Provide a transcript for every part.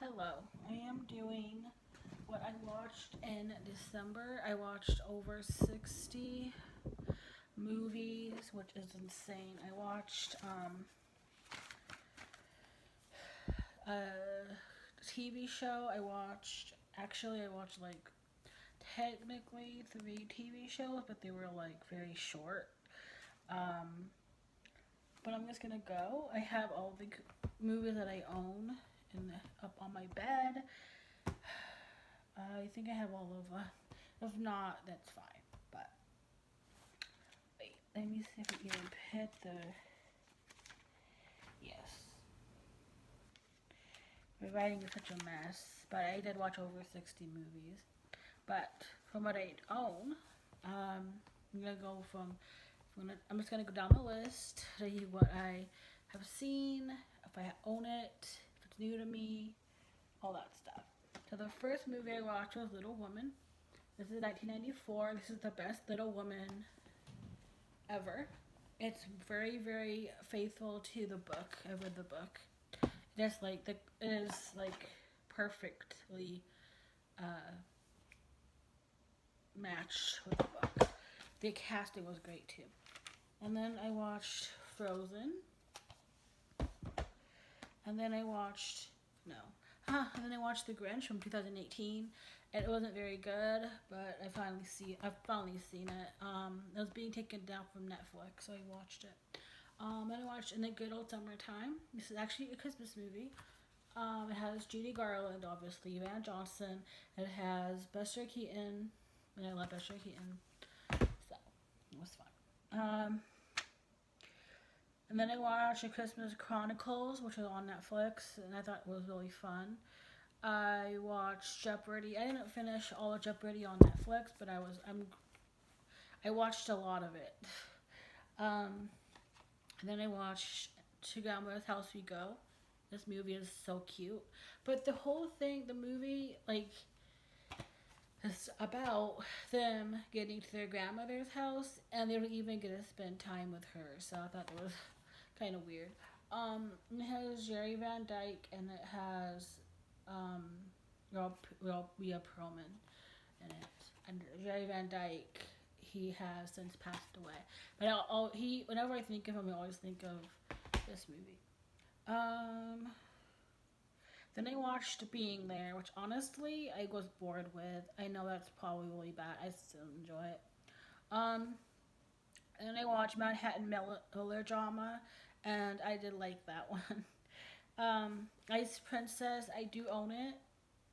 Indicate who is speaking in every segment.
Speaker 1: Hello. I am doing what I watched in December. I watched over 60 movies, which is insane. I watched a TV show. I watched like technically three TV shows, but they were like very short. Um, but I'm just gonna go. I have all the movies that I own up on my bed. I think I have all of. If not, that's fine. But wait, let me see if we even hit the. Yes, my writing is such a mess. But I did watch over 60 movies. But from what I own, I'm gonna go from. I'm just gonna go down the list. Tell you what I have seen, if I own it, if it's new to me, all that stuff. So the first movie I watched was Little Woman. This is 1994. This is the best Little Woman ever. It's very, very faithful to the book. I read the book. It is like perfectly uh, matched with the book. The casting was great too. And then I watched Frozen. And then I watched no. And then I watched The Grinch from 2018. And it wasn't very good, but I've finally seen it. It was being taken down from Netflix, so I watched it. And I watched In the Good Old Summertime. This is actually a Christmas movie. It has Judy Garland, obviously, Van Johnson. It has Buster Keaton, and I love Buster Keaton, so it was fun. And then I watched A Christmas Chronicles, which was on Netflix, and I thought it was really fun. I watched Jeopardy. I didn't finish all of Jeopardy on Netflix, but I watched a lot of it. Um, and then I watched To Grandma's House We Go. This movie is so cute, but the whole thing, the movie, like, is about them getting to their grandmother's house, and they don't even get to spend time with her. So I thought it was kind of weird. It has Jerry Van Dyke, and it has um, Rhea Perlman in it. And Jerry Van Dyke, he has since passed away. But whenever I think of him, I always think of this movie. Um, then I watched Being There, which honestly I was bored with. I know that's probably really bad. I still enjoy it. Um, and then I watched Manhattan Melodrama, and I did like that one. Ice Princess, I do own it,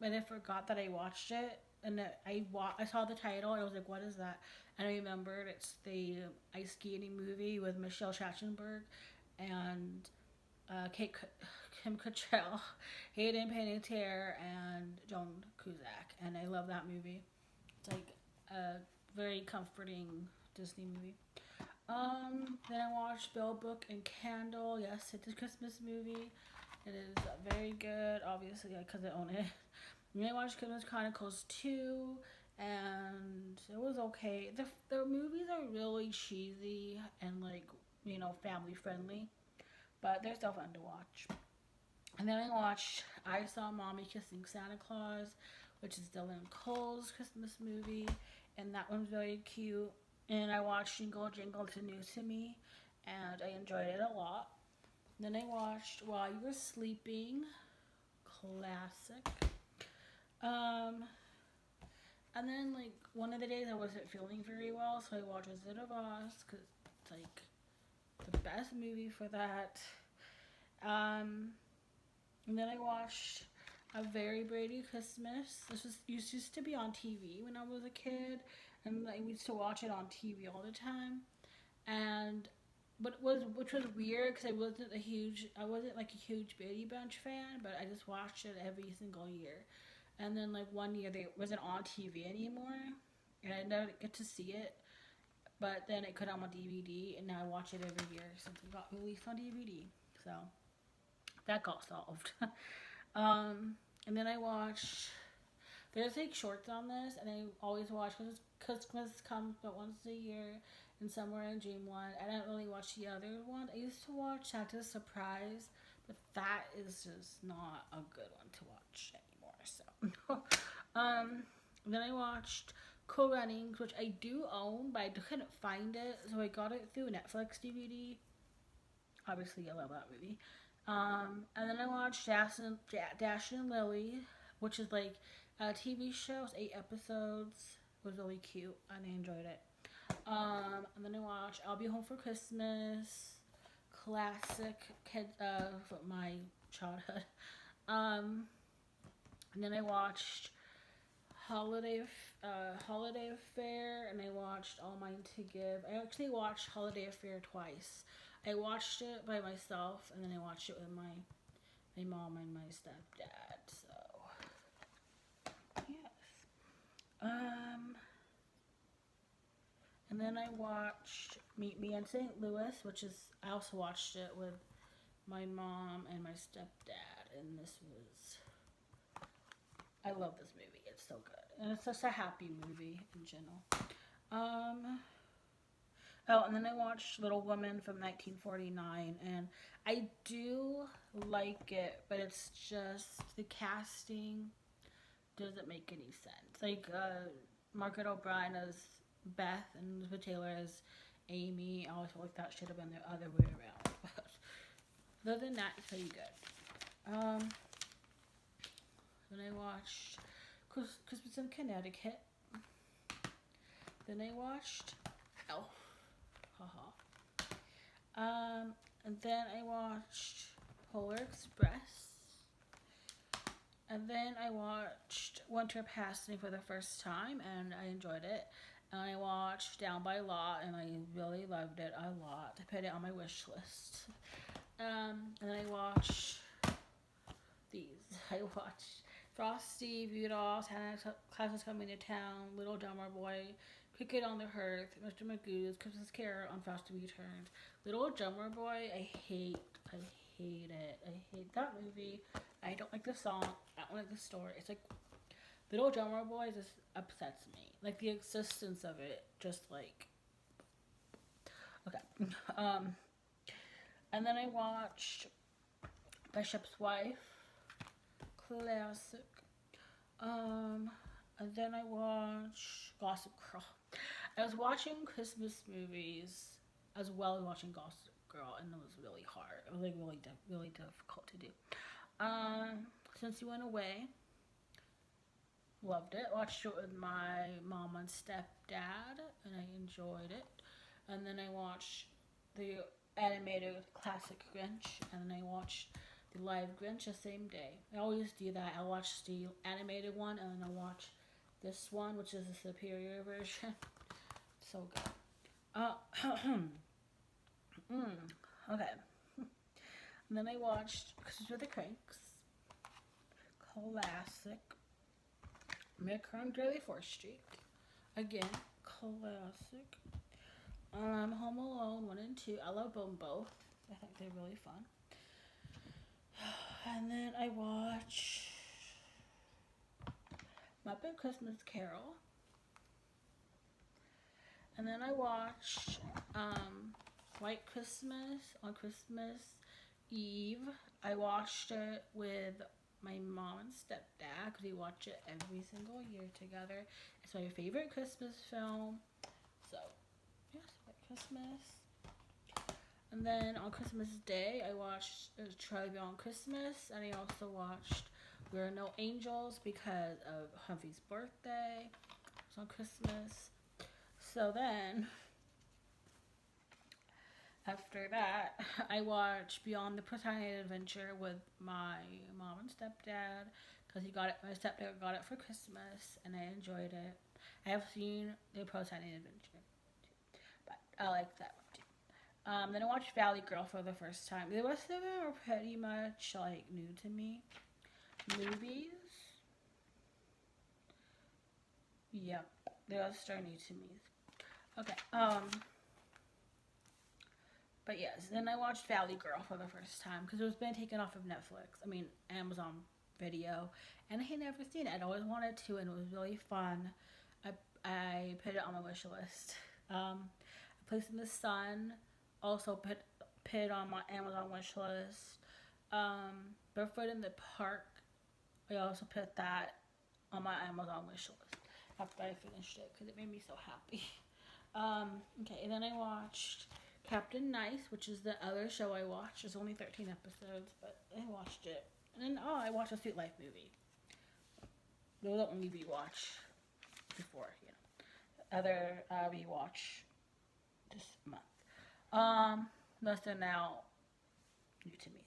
Speaker 1: but I forgot that I watched it. And I saw the title, and I was like, "What is that?" And I remembered it's the ice skating movie with Michelle Trachtenberg and Kate Kim Cattrall, Hayden Panettiere, and Joan Cusack, and I love that movie. It's like a very comforting Disney movie. Then I watched Bill Book and Candle. Yes, it's a Christmas movie. It is very good, obviously, because I own it. And I watched Christmas Chronicles 2, and it was okay. The movies are really cheesy and, like, family friendly, but they're still fun to watch. And then I watched I Saw Mommy Kissing Santa Claus, which is Dylan Cole's Christmas movie, and that one's very cute. And I watched Jingle Jingle, It's News to Me, and I enjoyed it a lot. Then I watched While You Were Sleeping, classic. Um, and then, like, one of the days I wasn't feeling very well, so I watched Wizard of Oz because it's like the best movie for that. Um, and then I watched A Very Brady Christmas. This used to be on TV when I was a kid, and I used to watch it on TV all the time. And which was weird because I wasn't like a huge Brady Bunch fan, but I just watched it every single year. And then like one year they wasn't on TV anymore, and I didn't get to see it. But then it could on DVD, and now I watch it every year since it got released on DVD. So that got solved. And then I watched. There's like shorts on this, and I always watch because Christmas comes but once a year, and somewhere in Dreamland. I don't really watch the other one. I used to watch Santa's Surprise, but that is just not a good one to watch anymore. So, um, then I watched Cool Runnings, which I do own, but I couldn't find it, so I got it through Netflix DVD. Obviously, I love that movie. And then I watched Dash and Lily, which is like a TV show. It's 8 episodes. It was really cute, and I enjoyed it. And then I watched I'll Be Home for Christmas, classic kid from my childhood. Um, and then I watched Holiday Affair, and I watched All Mine to Give. I actually watched Holiday Affair twice. I watched it by myself, and then I watched it with my mom and my stepdad. So yes. Um, and then I watched Meet Me in St. Louis, which is I also watched it with my mom and my stepdad, and this was I love this movie. It's so good, and it's just a happy movie in general. Um, oh, and then I watched Little Women from 1949, and I do like it, but it's just the casting doesn't make any sense. Like Margaret O'Brien as Beth and Elizabeth Taylor as Amy. I always feel like that should have been the other way around. But other than that, it's pretty good. Then I watched Christmas in Connecticut. Then I watched Elf. Haha. And then I watched Polar Express. And then I watched Winter Passing for the first time, and I enjoyed it. And I watched Down by Law, and I really loved it a lot. I put it on my wish list. And then I watched these. I watched Frosty, Rudolph, Santa Claus is Coming to Town, Little Drummer Boy, Cricket on the Hearth, Mr. Magoo's Christmas Carol on Frosty Returns. Little Drummer Boy, I hate it. I hate that movie. I don't like the song. I don't like the story. It's like Little Drummer Boy just upsets me. Like the existence of it, just like okay. And then I watched Bishop's Wife, classic. And then I watched Gossip Girl. I was watching Christmas movies as well as watching Gossip Girl, and it was really hard. It was like really difficult to do. Since you went away, loved it. Watched it with my mom and stepdad, and I enjoyed it. And then I watched the animated classic Grinch, and then I watched the live Grinch the same day. I always do that. I watch the animated one, and then I watch this one, which is the superior version. So good. Okay. And then I watched Christmas with the Cranks, classic. Mick on Daily 4th Street, again, classic. Home Alone 1 and 2. I love them both. I think they're really fun. And then I watch Muppet Christmas Carol. And then I watched White Christmas on Christmas Eve. I watched it with my mom and stepdad because we watch it every single year together. It's my favorite Christmas film. So, yes, White Christmas. And then on Christmas Day, I watched Charlie Brown Christmas, and I also watched There Are No Angels because of Humphrey's birthday. It's on Christmas. So then, after that, I watched Beyond the Prosthetic Adventure with my mom and stepdad because my stepdad got it for Christmas, and I enjoyed it. I have seen the Prosthetic Adventure too, but I like that one too. Then I watched Valley Girl for the first time. The rest of them are pretty much like new to me. Movies, yep, the rest are new to me. Okay. But yes, then I watched Valley Girl for the first time because it was been taken off of Netflix. I mean, Amazon Video, and I had never seen it. I'd always wanted to, and it was really fun. I put it on my wish list. A Place in the Sun, also put it on my Amazon wish list. Barefoot in the Park. I also put that on my Amazon wish list after I finished it because it made me so happy. Okay, and then I watched Captain Nice, which is the other show I watched. There's only 13 episodes, but I watched it. And then, I watched a Sweet Life movie. Those are the only we watch before, Other we watch this month. Those are now new to me.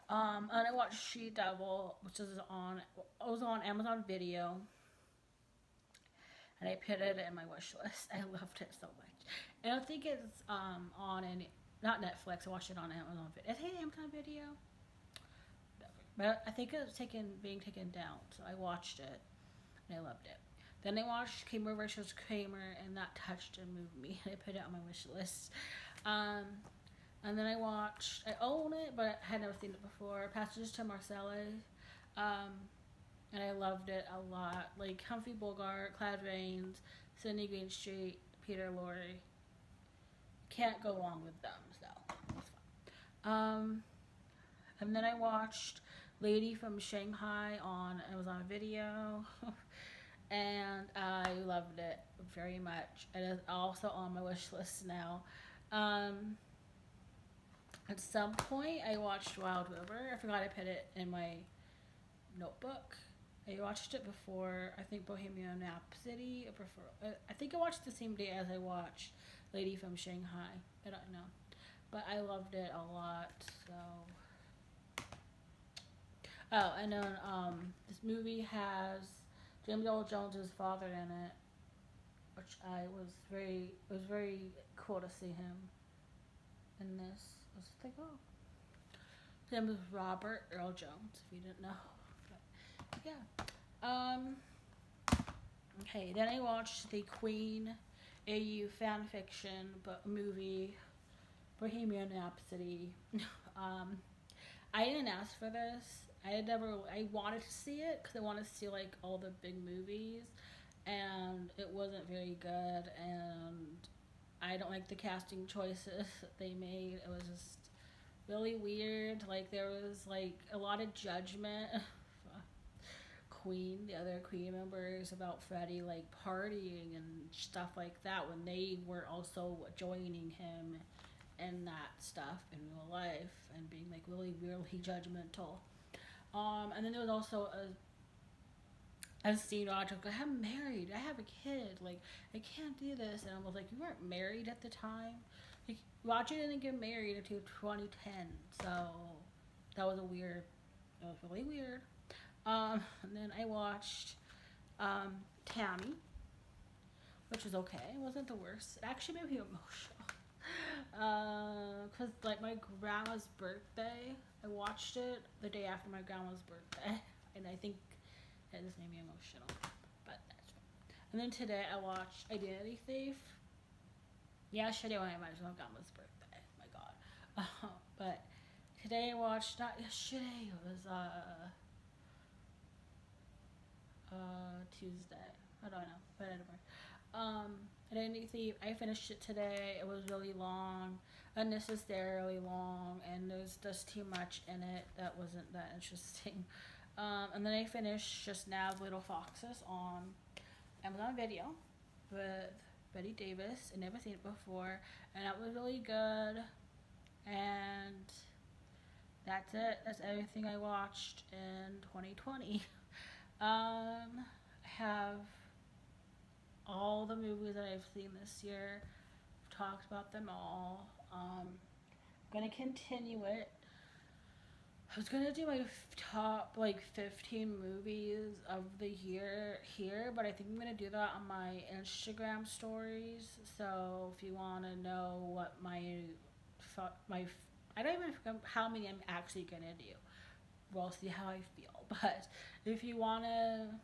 Speaker 1: And I watched She Devil, which is on, it was on Amazon Video, and I put it in my wish list. I loved it so much. I don't think it's on any, not Netflix. I watched it on Amazon Video. I think Amazon Video, but I think it's being taken down. So I watched it, and I loved it. Then I watched Kramer versus Kramer, and that touched and moved me. And I put it on my wish list. And then I own it, but I had never seen it before, Passages to Marseille. And I loved it a lot. Like Humphrey Bogart, Claude Rains, Sidney Greenstreet, Peter Lorre. Can't go wrong with them, so it was fun. And then I watched Lady from Shanghai on Amazon Video. And I loved it very much. It is also on my wish list now. At some point, I watched Wild River. I forgot I put it in my notebook. I watched it before, I think, Bohemian Rhapsody. I think I watched it the same day as I watched Lady from Shanghai. I don't know. But I loved it a lot, so. Oh, and then this movie has James Earl Jones' father in it, which it was very cool to see him in this. I was like, oh. His name is Robert Earl Jones, if you didn't know. But, yeah. Okay, then I watched the Queen AU fan fiction movie, Bohemian Rhapsody. I didn't ask for this. I wanted to see it because I wanted to see like all the big movies, and it wasn't very good, and I don't like the casting choices that they made. It was just really weird. Like there was like a lot of judgment. The other Queen members, about Freddie like partying and stuff like that when they were also joining him in that stuff in real life and being like really judgmental. And then there was also a scene where I was like, I'm married, I have a kid, like I can't do this, and I was like, you weren't married at the time. Like, Roger didn't get married until 2010, so that was it was really weird. And then I watched Tammy, which was okay. It wasn't the worst. It actually made me emotional. Cause like my grandma's birthday, I watched it the day after my grandma's birthday, and I think it just made me emotional. But that's fine. And then today I watched Identity Thief. Yesterday when my grandma's birthday. My God. But today I watched, not yesterday. It was Tuesday. I don't know, but anyway. Identity Thief, I finished it today. It was really long, unnecessarily long, and there's just too much in it that wasn't that interesting. And then I finished just now Little Foxes on Amazon Video with Betty Davis. I never seen it before, and that was really good. And that's it. That's everything I watched in 2020. I have all the movies that I've seen this year. I've talked about them all. I'm gonna continue it. I was gonna do my top like 15 movies of the year here, but I think I'm gonna do that on my Instagram stories. So if you wanna know what my I don't even know how many I'm actually gonna do. We'll see how I feel. But if you wanna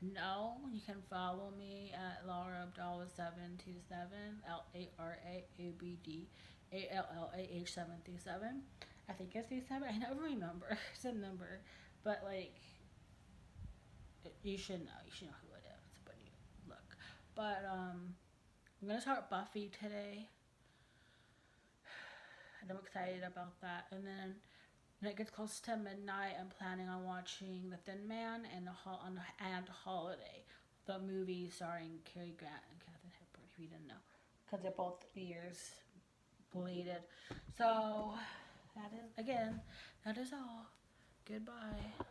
Speaker 1: know, you can follow me at Laura Abdallah 727 LARAABDALLAH 737. I think it's 37. I never remember. It's a number, but like you should know. You should know who it is. But you look. But I'm gonna start Buffy today, and I'm excited about that. And then when it gets close to midnight, I'm planning on watching The Thin Man and Holiday, the movie starring Cary Grant and Katharine Hepburn. If you didn't know, because they're both years related. So that is all. Goodbye.